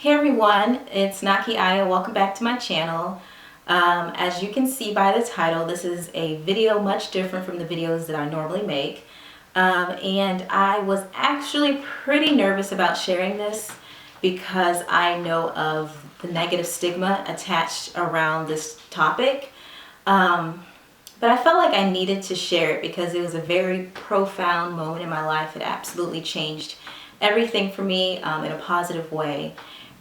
Hey everyone, it's Naki and welcome back to my channel. As you can see by the title, this is a video much different from the videos that I normally make. And I was actually pretty nervous about sharing this because I know of the negative stigma attached around this topic. But I felt like I needed to share it because it was a very profound moment in my life. It absolutely changed everything for me in a positive way.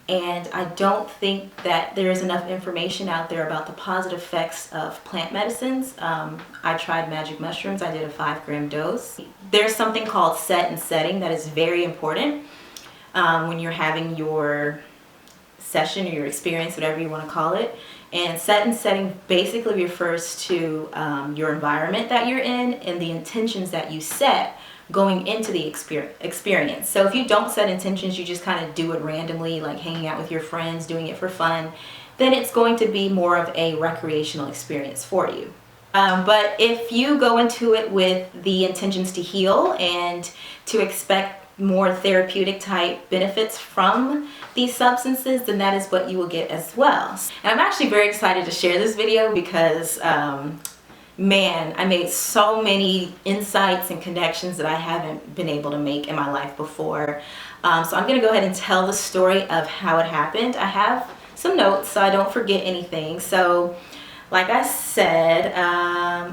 And I don't think that there is enough information out there about the positive effects of plant medicines. I tried magic mushrooms. I did a 5-gram dose. There's something called set and setting that is very important when you're having your session or your experience, whatever you want to call it. And set and setting basically refers to your environment that you're in and the intentions that you set going into the experience. So if you don't set intentions, you just kind of do it randomly, like hanging out with your friends, doing it for fun, then it's going to be more of a recreational experience for you. But if you go into it with the intentions to heal and to expect more therapeutic type benefits from these substances, then that is what you will get as well. And I'm actually very excited to share this video because man, I made so many insights and connections that I haven't been able to make in my life before. So I'm going to go ahead and tell the story of how it happened. I have some notes so I don't forget anything. So like I said,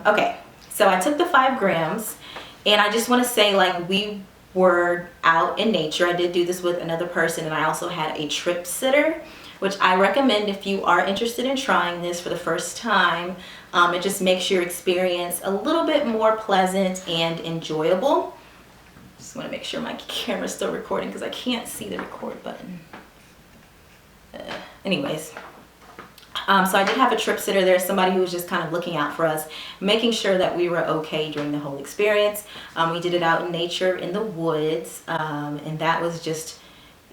okay, so I took the 5 grams and I just want to say, like, we were out in nature. I did do this with another person, and I also had a trip sitter, which I recommend if you are interested in trying this for the first time. It just makes your experience a little bit more pleasant and enjoyable. Just want to make sure my camera's still recording because I can't see the record button. Anyways, so I did have a trip sitter there, somebody who was just kind of looking out for us, making sure that we were okay during the whole experience. We did it out in nature in the woods, and that was just,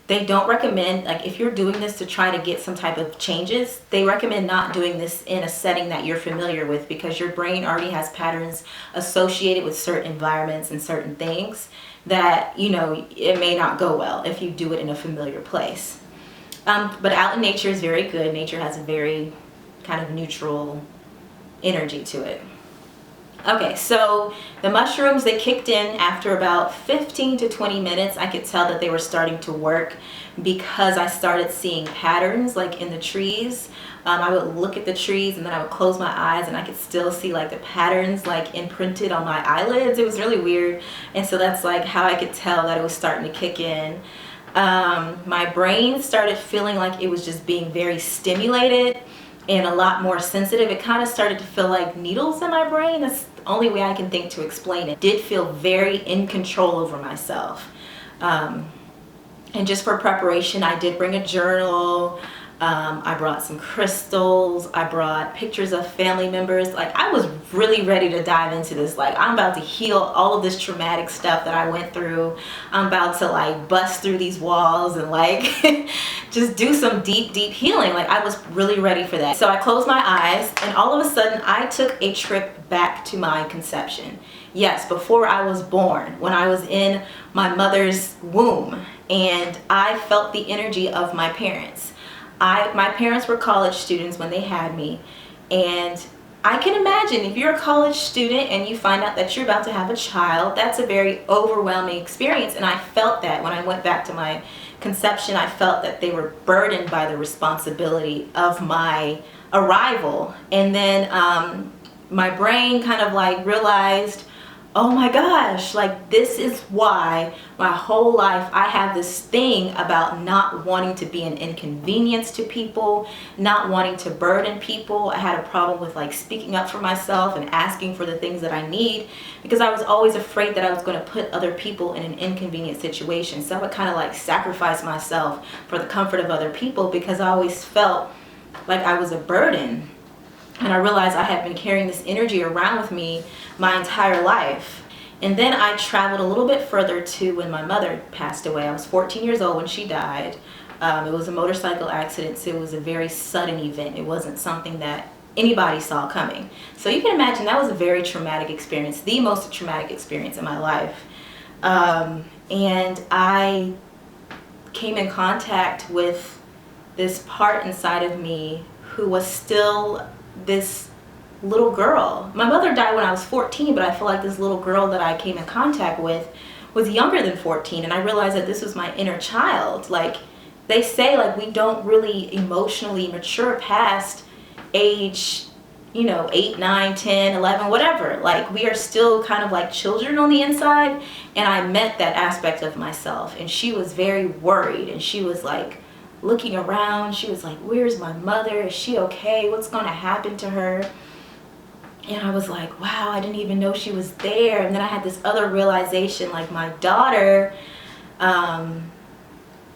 they don't recommend, like, if you're doing this to try to get some type of changes, they recommend not doing this in a setting that you're familiar with because your brain already has patterns associated with certain environments and certain things that, you know, it may not go well if you do it in a familiar place. But out in nature is very good. Nature has a very kind of neutral energy to it. Okay, so the mushrooms, they kicked in after about 15 to 20 minutes. I could tell that they were starting to work because I started seeing patterns like in the trees. I would look at the trees and then I would close my eyes and I could still see like the patterns like imprinted on my eyelids. It was really weird. And so that's like how I could tell that it was starting to kick in. My brain started feeling like it was just being very stimulated and a lot more sensitive. It kind of started to feel like needles in my brain. That's the only way I can think to explain it. Did feel very in control over myself. And just for preparation, I did bring a journal. I brought some crystals. I brought pictures of family members. Like, I was really ready to dive into this. Like, I'm about to heal all of this traumatic stuff that I went through. I'm about to like bust through these walls and like just do some deep healing. Like, I was really ready for that. So I closed my eyes and all of a sudden I took a trip back to my conception. Yes, before I was born, when I was in my mother's womb, and I felt the energy of my parents. My parents were college students when they had me, and I can imagine if you're a college student and you find out that you're about to have a child, that's a very overwhelming experience. And I felt that when I went back to my conception. I felt that they were burdened by the responsibility of my arrival. And then my brain kind of like realized, oh my gosh, like, this is why my whole life I have this thing about not wanting to be an inconvenience to people, not wanting to burden people. I had a problem with like speaking up for myself and asking for the things that I need because I was always afraid that I was going to put other people in an inconvenient situation. So I would kind of like sacrifice myself for the comfort of other people because I always felt like I was a burden. And I realized I had been carrying this energy around with me my entire life. And then I traveled a little bit further to when my mother passed away. I was 14 years old when she died. It was a motorcycle accident, so it was a very sudden event. It wasn't something that anybody saw coming. So you can imagine that was a very traumatic experience, the most traumatic experience in my life. And I came in contact with this part inside of me who was still this little girl. My mother died when I was 14, but I feel like this little girl that I came in contact with was younger than 14, and I realized that this was my inner child. Like, they say, like, we don't really emotionally mature past age, 8, 9, 10, 11, whatever. Like, we are still kind of like children on the inside, and I met that aspect of myself, and she was very worried, and she was like looking around. She was like, where's my mother? Is she okay? What's going to happen to her? And I was like, wow, I didn't even know she was there. And then I had this other realization, like, my daughter,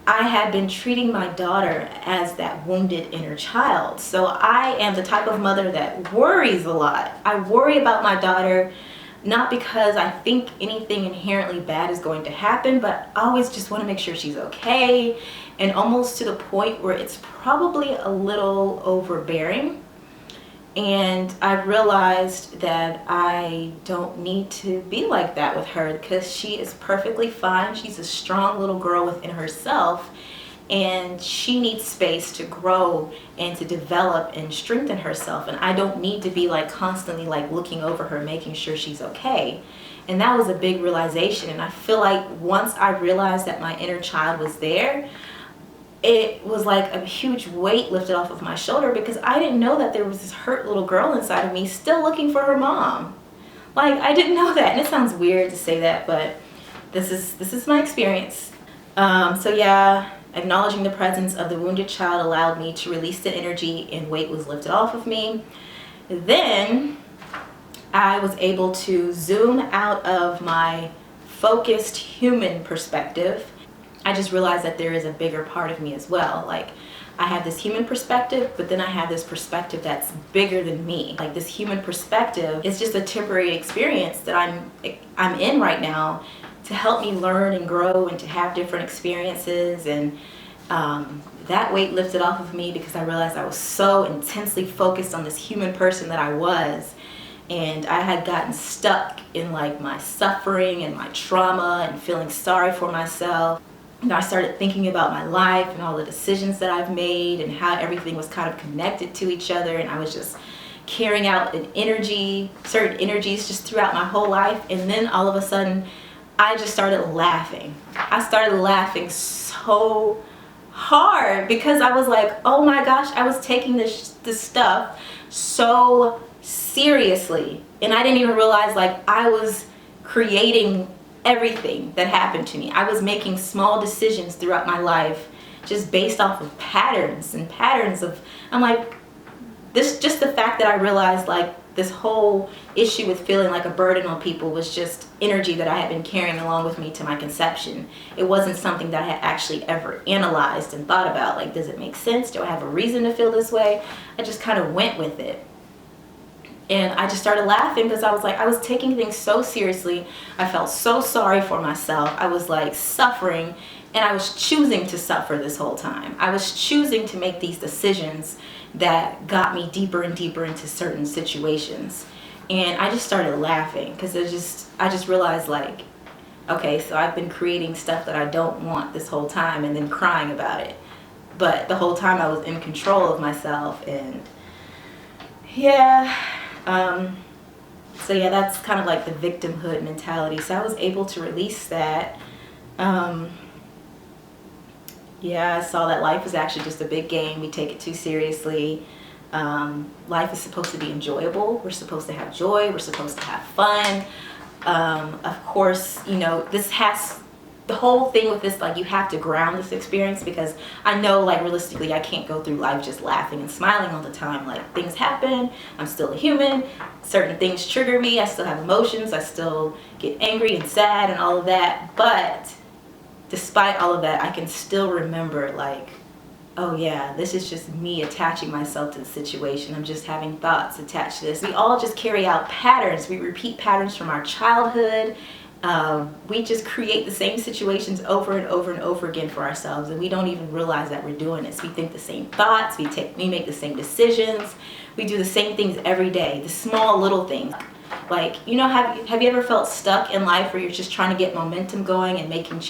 I had been treating my daughter as that wounded inner child. So I am the type of mother that worries a lot. I worry about my daughter, not because I think anything inherently bad is going to happen, but I always just want to make sure she's okay, and almost to the point where it's probably a little overbearing. And I realized that I don't need to be like that with her, because she is perfectly fine. She's a strong little girl within herself, and she needs space to grow and to develop and strengthen herself. And I don't need to be like constantly like looking over her, making sure she's okay. And that was a big realization. And I feel like once I realized that my inner child was there, it was like a huge weight lifted off of my shoulder, because I didn't know that there was this hurt little girl inside of me still looking for her mom. Like, I didn't know that. And it sounds weird to say that, but this is my experience. So yeah, acknowledging the presence of the wounded child allowed me to release the energy, and weight was lifted off of me. Then I was able to zoom out of my focused human perspective. I just realized that there is a bigger part of me as well. Like, I have this human perspective, but then I have this perspective that's bigger than me. Like, this human perspective is just a temporary experience that I'm in right now to help me learn and grow and to have different experiences. And that weight lifted off of me, because I realized I was so intensely focused on this human person that I was. And I had gotten stuck in like my suffering and my trauma and feeling sorry for myself. And I started thinking about my life and all the decisions that I've made and how everything was kind of connected to each other. And I was just carrying out certain energies just throughout my whole life. And then all of a sudden, I just started laughing. I started laughing so hard, because I was like, oh my gosh, I was taking this stuff so seriously. And I didn't even realize, like, I was creating everything that happened to me. I was making small decisions throughout my life just based off of patterns of, I'm like, just the fact that I realized, like, this whole issue with feeling like a burden on people was just energy that I had been carrying along with me to my conception. It wasn't something that I had actually ever analyzed and thought about, like, does it make sense? Do I have a reason to feel this way? I just kind of went with it. And I just started laughing, because I was like, I was taking things so seriously. I felt so sorry for myself. I was like suffering, and I was choosing to suffer this whole time. I was choosing to make these decisions that got me deeper and deeper into certain situations. And I just started laughing, because I just realized, like, okay, so I've been creating stuff that I don't want this whole time, and then crying about it. But the whole time I was in control of myself. And yeah. So yeah, that's kind of like the victimhood mentality. So I was able to release that. Yeah, I saw that life is actually just a big game. We take it too seriously. Life is supposed to be enjoyable. We're supposed to have joy. We're supposed to have fun. Of course, the whole thing with this, like, you have to ground this experience, because I know, like, realistically, I can't go through life just laughing and smiling all the time. Like, things happen. I'm still a human. Certain things trigger me. I still have emotions. I still get angry and sad and all of that. But despite all of that, I can still remember, like, oh yeah, this is just me attaching myself to the situation. I'm just having thoughts attached to this. We all just carry out patterns. We repeat patterns from our childhood. We just create the same situations over and over and over again for ourselves, and we don't even realize that we're doing this. We think the same thoughts, we make the same decisions, we do the same things every day, the small little things. Like, have you ever felt stuck in life where you're just trying to get momentum going and make some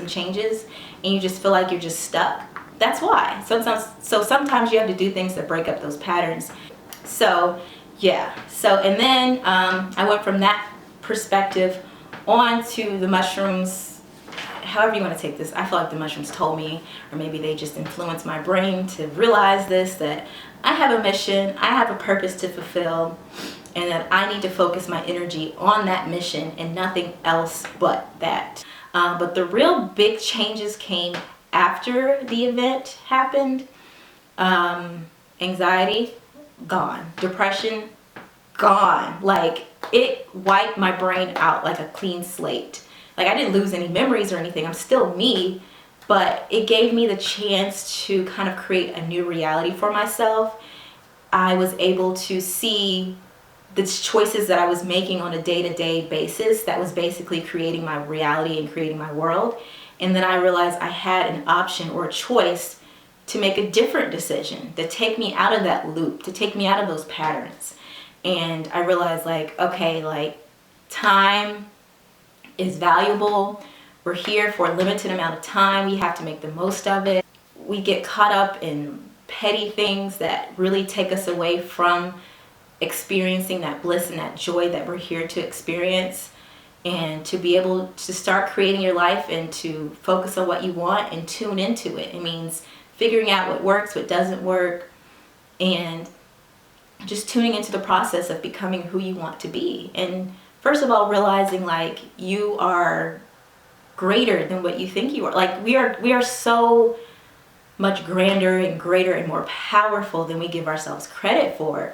changes, and you just feel like you're just stuck? that's why. Sometimes you have to do things that break up those patterns. So yeah, and then I went from that perspective on to the mushrooms. However you want to take this, I feel like the mushrooms told me, or maybe they just influenced my brain to realize this, that I have a mission, I have a purpose to fulfill, and that I need to focus my energy on that mission and nothing else but that. But the real big changes came after the event happened. Anxiety, gone. Depression, gone. Like, it wiped my brain out like a clean slate. Like, I didn't lose any memories or anything. I'm still me, but it gave me the chance to kind of create a new reality for myself. I was able to see the choices that I was making on a day-to-day basis that was basically creating my reality and creating my world. And then I realized I had an option or a choice to make a different decision, to take me out of that loop, to take me out of those patterns. And I realized, like, okay, like, time is valuable. We're here for a limited amount of time. We have to make the most of it. We get caught up in petty things that really take us away from experiencing that bliss and that joy that we're here to experience. And to be able to start creating your life and to focus on what you want and tune into it. It means figuring out what works, what doesn't work, and just tuning into the process of becoming who you want to be. And first of all, realizing, like, you are greater than what you think you are. Like, we are so much grander and greater and more powerful than we give ourselves credit for.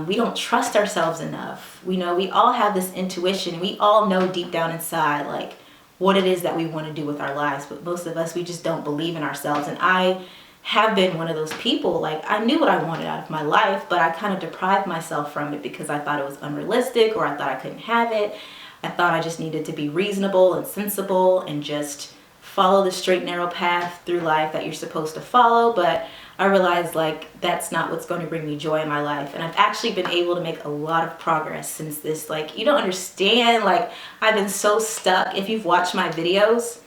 We don't trust ourselves enough. We know we all have this intuition. We all know deep down inside, like, what it is that we want to do with our lives. But most of us, we just don't believe in ourselves. And I have been one of those people. Like, I knew what I wanted out of my life, but I kind of deprived myself from it because I thought it was unrealistic, or I thought I couldn't have it. I thought I just needed to be reasonable and sensible and just follow the straight, narrow path through life that you're supposed to follow. But I realized, like, that's not what's going to bring me joy in my life. And I've actually been able to make a lot of progress since this. Like, you don't understand. Like, I've been so stuck. If you've watched my videos,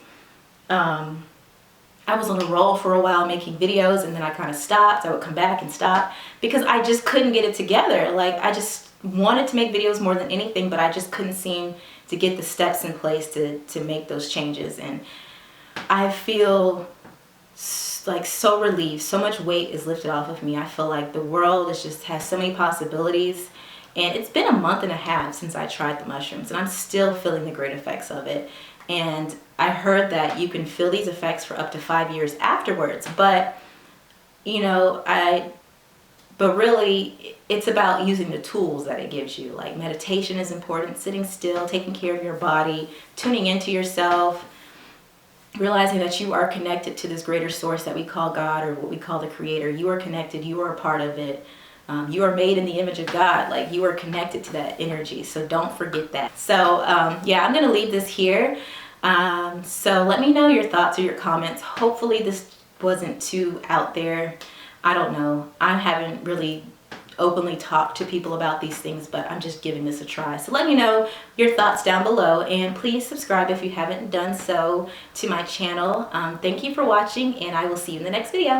I was on a roll for a while making videos, and then I kind of stopped. I would come back and stop because I just couldn't get it together. Like, I just wanted to make videos more than anything, but I just couldn't seem to get the steps in place to make those changes. And I feel like so relieved. So much weight is lifted off of me. I feel like the world is just has so many possibilities. And it's been a month and a half since I tried the mushrooms, and I'm still feeling the great effects of it. And I heard that you can feel these effects for up to 5 years afterwards. But, you know, but really, it's about using the tools that it gives you. Like, meditation is important, sitting still, taking care of your body, tuning into yourself, realizing that you are connected to this greater source that we call God, or what we call the Creator. You are connected. You are a part of it. You are made in the image of God. Like, you are connected to that energy. So don't forget that. So yeah, I'm going to leave this here. So let me know your thoughts or your comments. Hopefully this wasn't too out there. I don't know. I haven't really openly talked to people about these things, but I'm just giving this a try. So let me know your thoughts down below, and please subscribe if you haven't done so to my channel. Thank you for watching, and I will see you in the next video.